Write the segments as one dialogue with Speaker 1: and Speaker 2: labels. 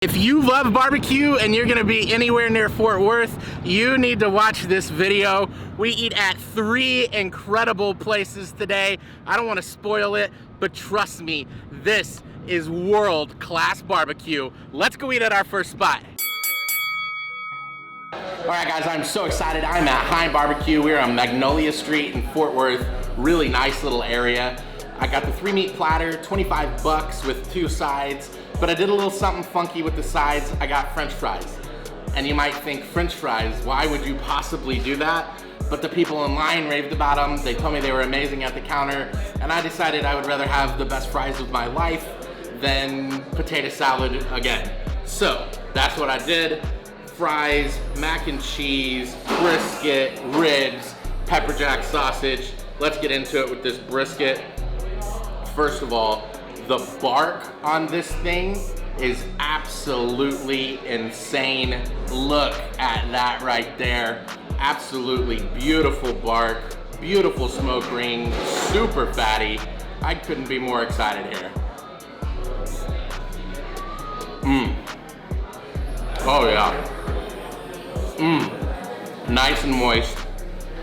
Speaker 1: If you love barbecue and you're gonna be anywhere near Fort Worth, you need to watch this video. We eat at 3 incredible places today. I don't wanna spoil it, but trust me, this is world-class barbecue. Let's go eat at our first spot. All right, guys, I'm so excited. I'm at Heim BBQ. We're on Magnolia Street in Fort Worth. Really nice little area. I got the 3-meat platter, 25 bucks with 2 sides. But I did a little something funky with the sides. I got French fries. And you might think, French fries, why would you possibly do that? But the people in line raved about them. They told me they were amazing at the counter. And I decided I would rather have the best fries of my life than potato salad again. So that's what I did. Fries, mac and cheese, brisket, ribs, pepper jack sausage. Let's get into it with this brisket. First of all, the bark on this thing is absolutely insane. Look at that right there. Absolutely beautiful bark, beautiful smoke ring, super fatty. I couldn't be more excited here. Oh yeah. Nice and moist,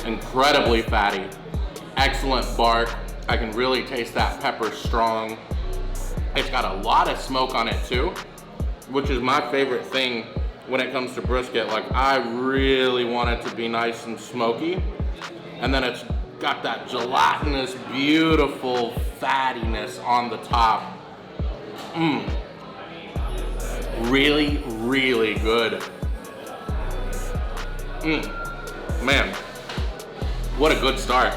Speaker 1: incredibly fatty, excellent bark. I can really taste that pepper strong. It's got a lot of smoke on it too, which is my favorite thing when it comes to brisket. Like, I really want it to be nice and smoky. And then it's got that gelatinous, beautiful fattiness on the top. Really, really good. Man, what a good start.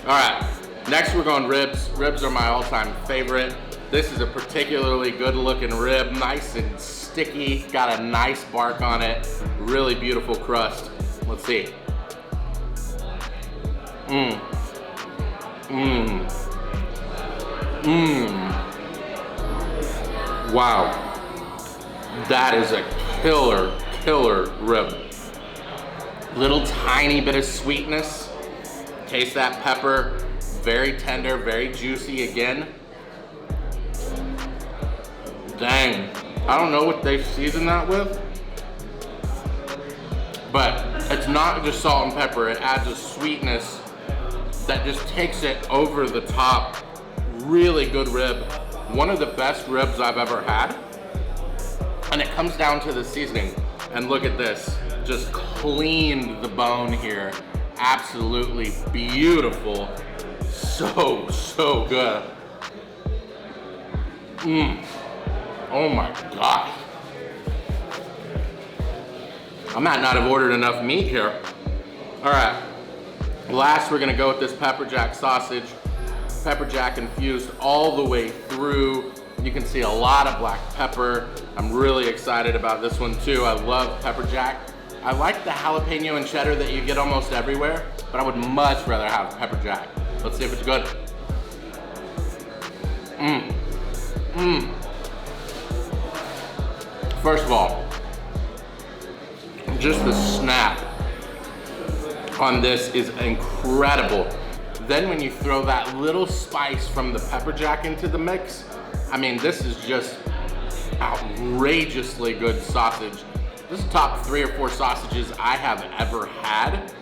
Speaker 1: All right, next we're going ribs. Ribs are my all-time favorite. This is a particularly good looking rib, nice and sticky, got a nice bark on it, really beautiful crust. Let's see. Wow, that is a killer rib. Little tiny bit of sweetness. Taste that pepper, very tender, very juicy again. Dang, I don't know what they season that with, but it's not just salt and pepper. It adds a sweetness that just takes it over the top. Really good rib. One of the best ribs I've ever had. And it comes down to the seasoning. And look at this, just cleaned the bone here. Absolutely beautiful. So good. Oh my gosh. I might not have ordered enough meat here. All right, last we're gonna go with this pepper jack sausage. Pepper jack infused all the way through. You can see a lot of black pepper. I'm really excited about this one too. I love pepper jack. I like the jalapeno and cheddar that you get almost everywhere, but I would much rather have pepper jack. Let's see if it's good. First of all, just the snap on this is incredible. Then when you throw that little spice from the pepper jack into the mix, I mean, this is just outrageously good sausage. This is top 3 or 4 sausages I have ever had.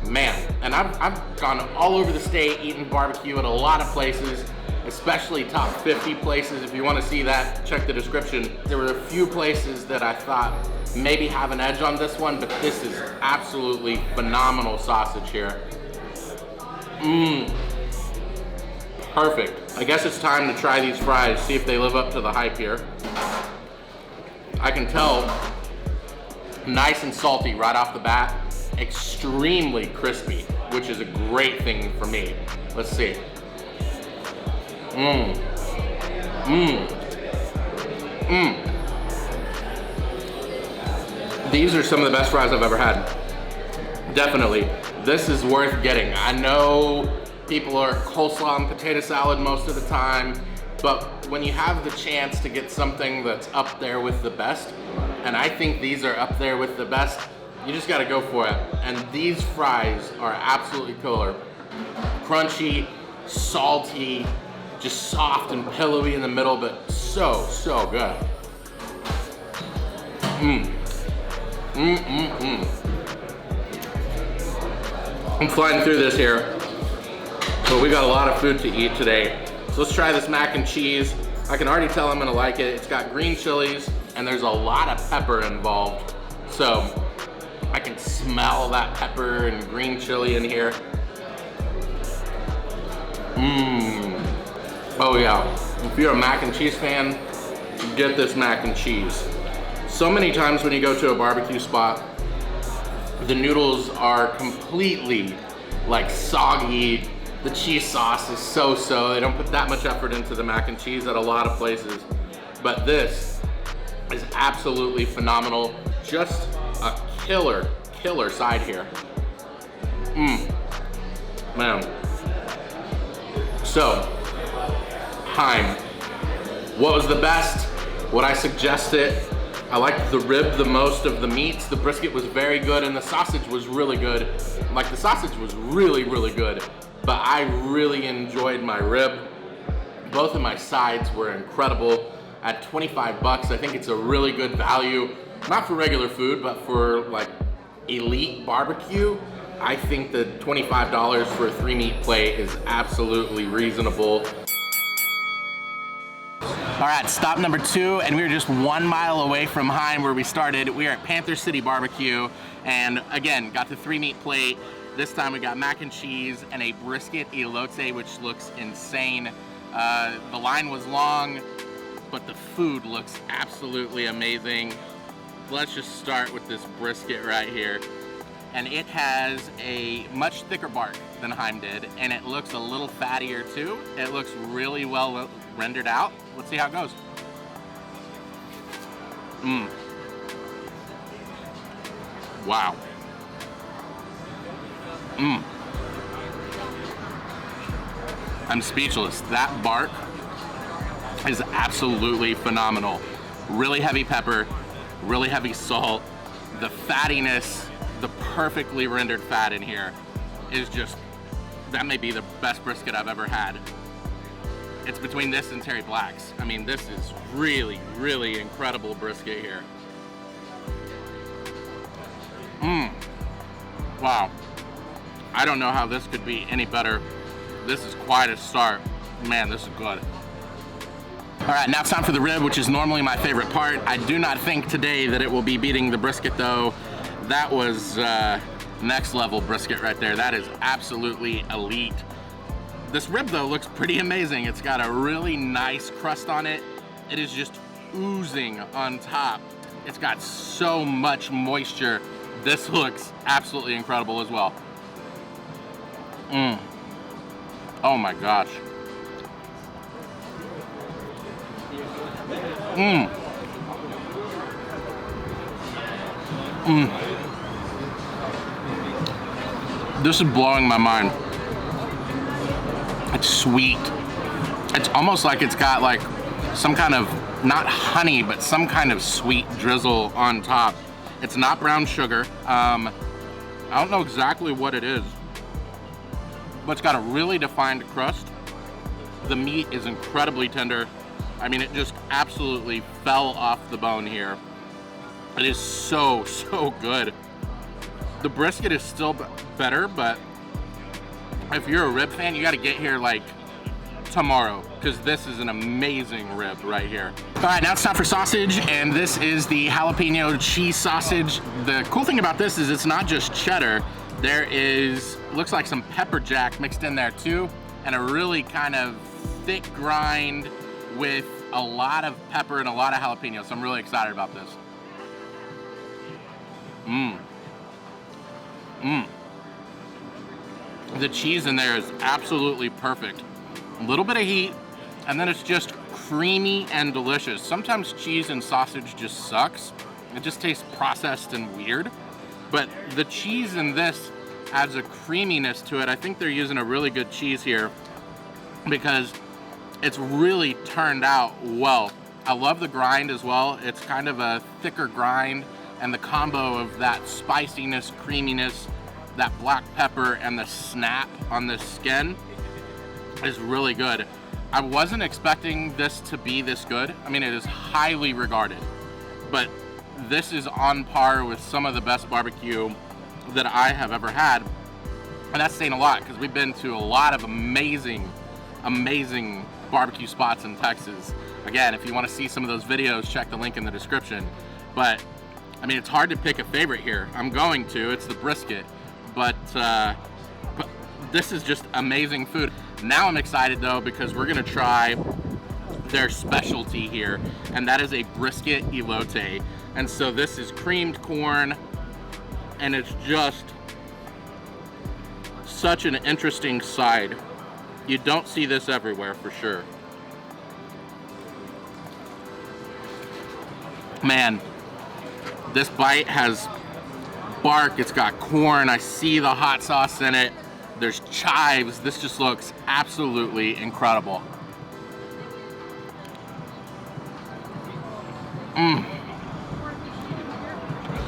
Speaker 1: Man, and I've gone all over the state eating barbecue at a lot of places, especially top 50 places. If you want to see that, check the description. There were a few places that I thought maybe have an edge on this one, but this is absolutely phenomenal sausage here. Perfect. I guess it's time to try these fries, see if they live up to the hype here. I can tell, nice and salty right off the bat, extremely crispy, which is a great thing for me. Let's see. These are some of the best fries I've ever had. Definitely. This is worth getting. I know people are coleslaw and potato salad most of the time, but when you have the chance to get something that's up there with the best, and I think these are up there with the best, you just gotta go for it. And these fries are absolutely killer. Crunchy, salty, just soft and pillowy in the middle, but so good. I'm flying through this here, but we got a lot of food to eat today. So let's try this mac and cheese. I can already tell I'm gonna like it. It's got green chilies and there's a lot of pepper involved. So I can smell that pepper and green chili in here. Oh yeah, if you're a mac and cheese fan, get this mac and cheese. So many times when you go to a barbecue spot, the noodles are completely like soggy. The cheese sauce is so-so. They don't put that much effort into the mac and cheese at a lot of places. But this is absolutely phenomenal. Just a killer side here. Man. So, Heim. What was the best? Would I suggest it? I liked the rib the most of the meats. The brisket was very good and the sausage was really good. Like the sausage was really good, but I really enjoyed my rib. Both of my sides were incredible. At 25 bucks, I think it's a really good value. Not for regular food, but for like elite barbecue. I think the $25 for a 3-meat plate is absolutely reasonable. All right, stop number 2, and we were just 1 mile away from Heim where we started. We are at Panther City BBQ, and again, got the 3-meat plate. This time we got mac and cheese and a brisket elote, which looks insane. The line was long, but the food looks absolutely amazing. Let's just start with this brisket right here. And it has a much thicker bark than Heim did, and it looks a little fattier too. It looks really well rendered out. Let's see how it goes. Wow. I'm speechless. That bark is absolutely phenomenal. Really heavy pepper, really heavy salt. The fattiness, the perfectly rendered fat in here is just, that may be the best brisket I've ever had. It's between this and Terry Black's. I mean, this is really incredible brisket here. Wow. I don't know how this could be any better. This is quite a start. Man, this is good. All right, now it's time for the rib, which is normally my favorite part. I do not think today that it will be beating the brisket though. That was next level brisket right there. That is absolutely elite. This rib though looks pretty amazing. It's got a really nice crust on it. It is just oozing on top. It's got so much moisture. This looks absolutely incredible as well. Oh my gosh. This is blowing my mind. It's sweet. It's almost like it's got like some kind of, not honey, but some kind of sweet drizzle on top. It's not brown sugar. I don't know exactly what it is, but it's got a really defined crust. The meat is incredibly tender. I mean, it just absolutely fell off the bone here. It is so good. The brisket is still better, but if you're a rib fan, you gotta get here like tomorrow, because this is an amazing rib right here. All right, now it's time for sausage, and this is the jalapeno cheese sausage. The cool thing about this is it's not just cheddar. There is, looks like some pepper jack mixed in there too, and a really kind of thick grind with a lot of pepper and a lot of jalapeno, so I'm really excited about this. The cheese in there is absolutely perfect. A little bit of heat, and then it's just creamy and delicious. Sometimes cheese and sausage just sucks. It just tastes processed and weird. But the cheese in this adds a creaminess to it. I think they're using a really good cheese here because it's really turned out well. I love the grind as well. It's kind of a thicker grind, and the combo of that spiciness, creaminess, that black pepper, and the snap on the skin is really good. I wasn't expecting this to be this good. I mean, it is highly regarded, but this is on par with some of the best barbecue that I have ever had. And that's saying a lot, because we've been to a lot of amazing barbecue spots in Texas. Again, if you want to see some of those videos, check the link in the description. But I mean, it's hard to pick a favorite here. I'm going to, it's the brisket, but this is just amazing food. Now I'm excited though, because we're gonna try their specialty here, and that is a brisket elote. And so this is creamed corn, and it's just such an interesting side. You don't see this everywhere for sure. Man, this bite has bark, it's got corn, I see the hot sauce in it, there's chives. This just looks absolutely incredible.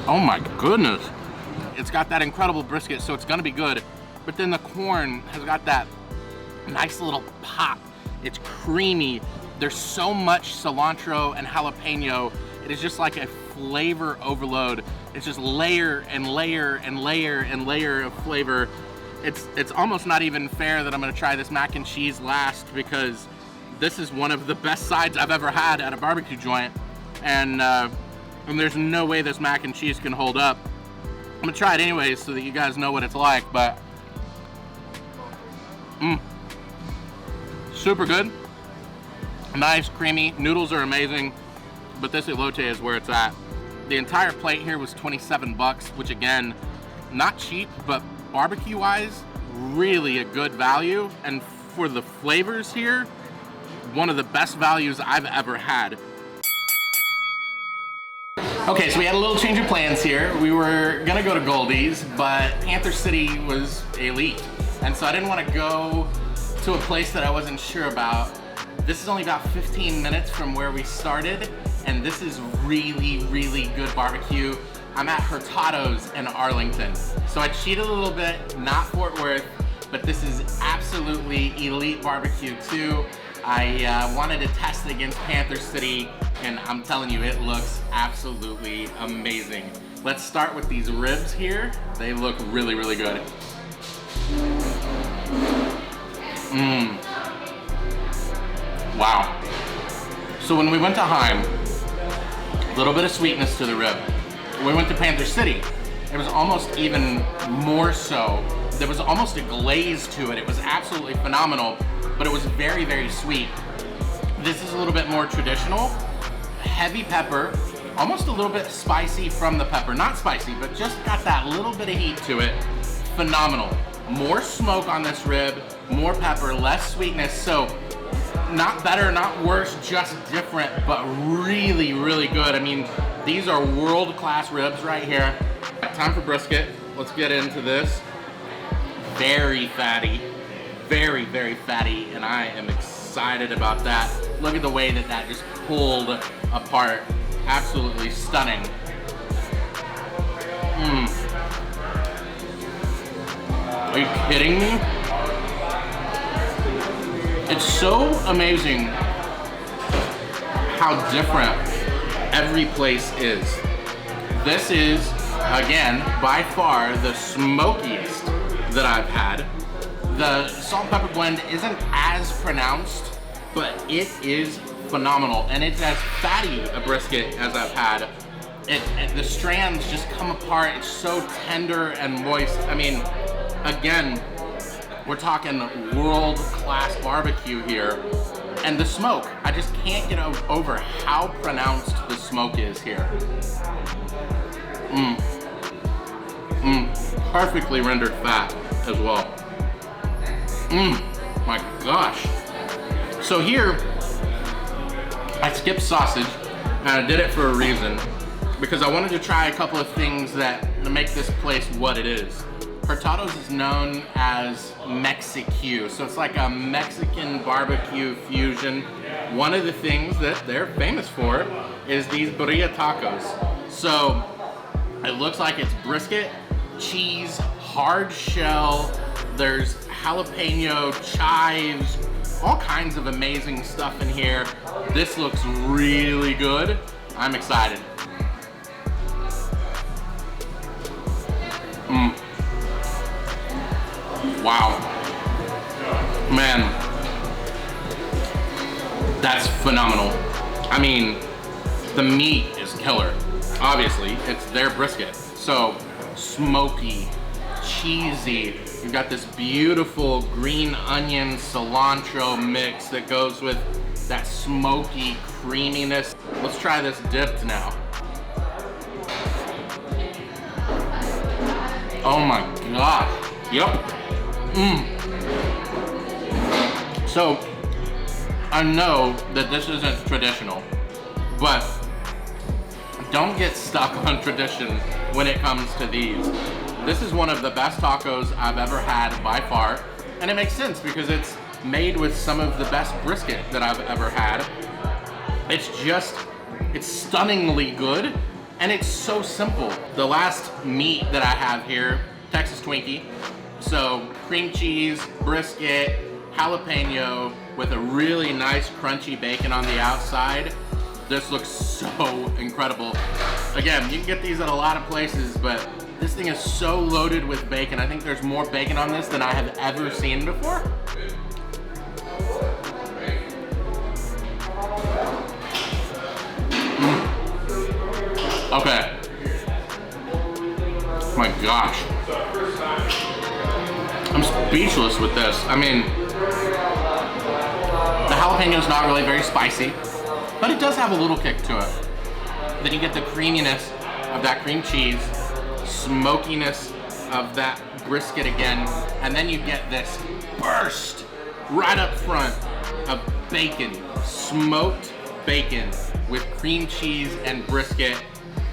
Speaker 1: Oh my goodness. It's got that incredible brisket, so it's gonna be good. But then the corn has got that nice little pop. It's creamy. There's so much cilantro and jalapeno. It is just like a flavor overload. It's just layer and layer and layer and layer of flavor. It's almost not even fair that I'm gonna try this mac and cheese last, because this is one of the best sides I've ever had at a barbecue joint. And there's no way this mac and cheese can hold up. I'm gonna try it anyways so that you guys know what it's like, but super good. Nice, creamy, noodles are amazing, but this elote is where it's at. The entire plate here was 27 bucks, which again, not cheap, but barbecue-wise, really a good value. And for the flavors here, one of the best values I've ever had. Okay, so we had a little change of plans here. We were gonna go to Goldie's, but Panther City was elite. And so I didn't wanna go to a place that I wasn't sure about. This is only about 15 minutes from where we started, and this is really, really good barbecue. I'm at Hurtados in Arlington. So I cheated a little bit, not Fort Worth, but this is absolutely elite barbecue too. I wanted to test it against Panther City, and I'm telling you, it looks absolutely amazing. Let's start with these ribs here. They look really, really good. Wow. So when we went to Heim, a little bit of sweetness to the rib. When we went to Panther City, it was almost even more so. There was almost a glaze to it. It was absolutely phenomenal, but it was very, very sweet. This is a little bit more traditional, heavy pepper, almost a little bit spicy from the pepper. Not spicy, but just got that little bit of heat to it. Phenomenal. More smoke on this rib, more pepper, less sweetness. So not better, not worse, just different, but really, really good. I mean, these are world-class ribs right here. Time for brisket. Let's get into this. Very fatty, very, very fatty, and I am excited about that. Look at the way that that just pulled apart. Absolutely stunning. Are you kidding me? It's so amazing how different every place is. This is, again, by far the smokiest that I've had. The salt and pepper blend isn't as pronounced, but it is phenomenal. And it's as fatty a brisket as I've had. The strands just come apart. It's so tender and moist. I mean, again, we're talking world-class barbecue here. And the smoke, I just can't get over how pronounced the smoke is here. Perfectly rendered fat as well. My gosh. So here, I skipped sausage, and I did it for a reason, because I wanted to try a couple of things that make this place what it is. Hurtados is known as Mexique, so it's like a Mexican barbecue fusion. One of the things that they're famous for is these birria tacos. So it looks like it's brisket, cheese, hard shell, there's jalapeno, chives, all kinds of amazing stuff in here. This looks really good. I'm excited. phenomenal. I mean, the meat is killer. Obviously, it's their brisket. So smoky, cheesy. You've got this beautiful green onion cilantro mix that goes with that smoky creaminess. Let's try this dipped now. Oh my gosh. Yep. So I know that this isn't traditional, but don't get stuck on tradition when it comes to these. This is one of the best tacos I've ever had by far, and it makes sense because it's made with some of the best brisket that I've ever had. It's stunningly good, and it's so simple. The last meat that I have here, Texas Twinkie. So cream cheese, brisket, jalapeno with a really nice crunchy bacon on the outside. This looks so incredible. Again, you can get these at a lot of places, but this thing is so loaded with bacon. I think there's more bacon on this than I have ever seen before. Okay. My gosh. I'm speechless with this. I mean, the jalapeno is not really very spicy, but it does have a little kick to it. Then you get the creaminess of that cream cheese, smokiness of that brisket again, and then you get this burst right up front of bacon, smoked bacon with cream cheese and brisket.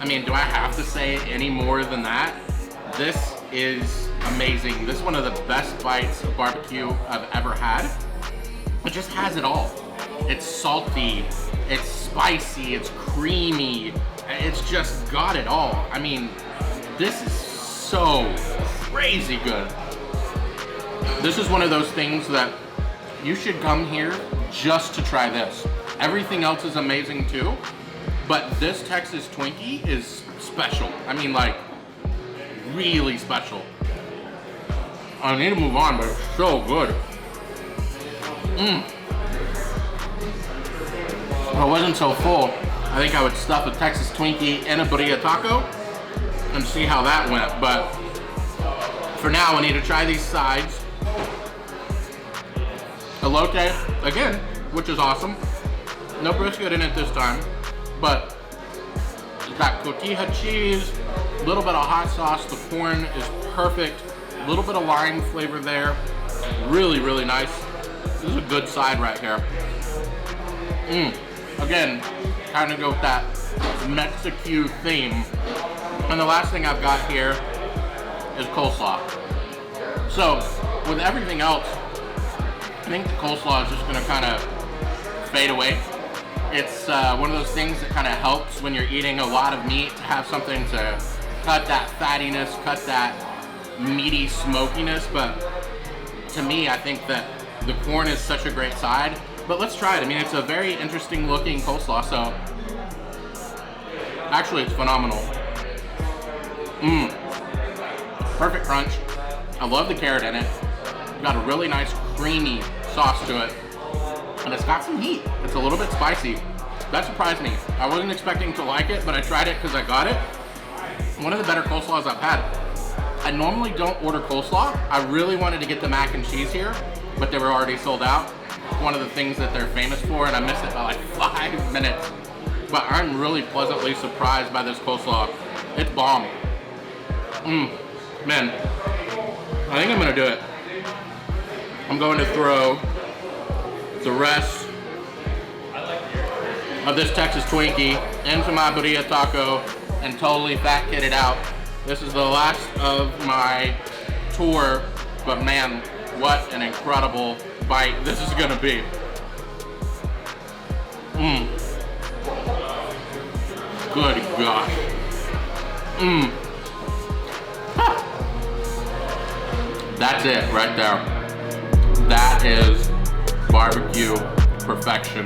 Speaker 1: I mean, do I have to say any more than that? This is amazing. This is one of the best bites of barbecue I've ever had. It just has it all. It's salty, it's spicy, it's creamy, it's just got it all. I mean, this is so crazy good. This is one of those things that you should come here just to try this. Everything else is amazing too, but this Texas Twinkie is special. I mean, like, really special. I need to move on, but it's so good. If I wasn't so full, I think I would stuff a Texas Twinkie in a burrito taco and see how that went. But for now, I need to try these sides. Elote, again, which is awesome. No brisket in it this time, but it's got cotija cheese, a little bit of hot sauce. The corn is perfect. A little bit of lime flavor there. Really, really nice. This is a good side right here. Again, kind of go with that Mexican theme. And the last thing I've got here is coleslaw. So, with everything else, I think the coleslaw is just gonna kind of fade away. It's one of those things that kind of helps when you're eating a lot of meat to have something to cut that fattiness, cut that meaty smokiness. But to me, I think that the corn is such a great side. But let's try it. I mean, it's a very interesting looking coleslaw, so actually it's phenomenal. Perfect crunch. I love the carrot in it. Got a really nice creamy sauce to it. And it's got some heat. It's a little bit spicy. That surprised me. I wasn't expecting to like it, but I tried it because I got it. One of the better coleslaws I've had. I normally don't order coleslaw. I really wanted to get the mac and cheese here, but they were already sold out. It's one of the things that they're famous for, and I missed it by like 5 minutes. But I'm really pleasantly surprised by this coleslaw. It's bomb. Man, I think I'm gonna do it. I'm going to throw the rest of this Texas Twinkie into my burrito taco and totally fat kid it out. This is the last of my tour, but man, what an incredible bite this is gonna be. Good gosh. That's it right there. That is barbecue perfection.